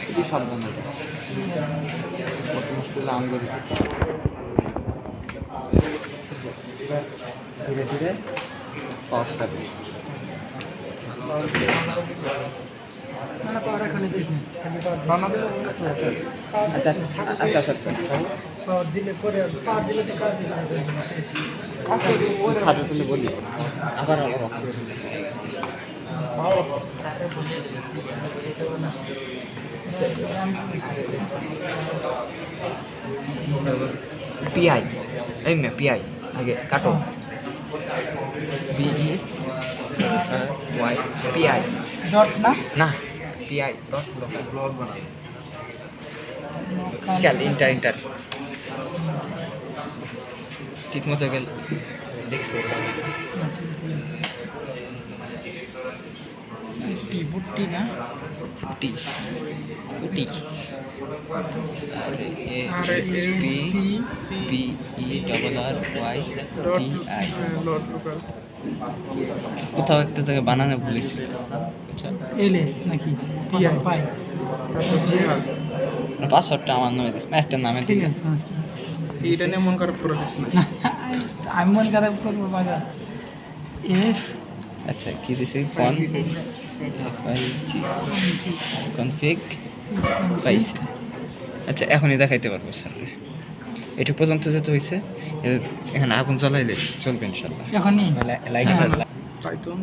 খুবই সাবধান কত মুশকিল আঙ্গুল ধীরে ধীরে পাওয়ারটা আচ্ছা আচ্ছা আচ্ছা ছাত্র তুলে বলি আবার আবার পিআই এই মে পিআই আগে কাটো বিই ওয়াই পিআই ডট না না পিআই ডট ব্লগ বানাবো খেয়াল ইন্টার ঠিক মতো গেল দেখছি বুট্টি না টি ফুটি আর A B B E double R Y T I কোথাও একটা জায়গায় বানানো ভুলেছি আচ্ছা এলএস নাকি পাই পাসওয়ার্ডটা আমার নামে দিস একটা নামে ঠিক আছে এইটা নিয়ে মন খারাপ করে দিস না আমি মন খারাপ করবো বাজার এফ আচ্ছা কি দিছি কনফিগ পাইছি আচ্ছা এখনই দেখাইতে পারবো স্যার এটা পর্যন্ত যেতে হয়েছে এখানে আগুন জ্বালাইলে চলবে ইনশাল্লাহ এখনই পাইথন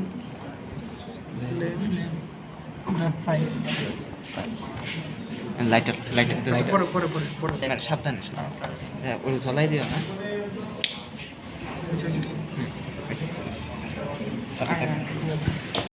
লাইটার পরে পরে পরে পরে সাবধানে ওই জ্বলাই দিও না আচ্ছা আচ্ছা স্যার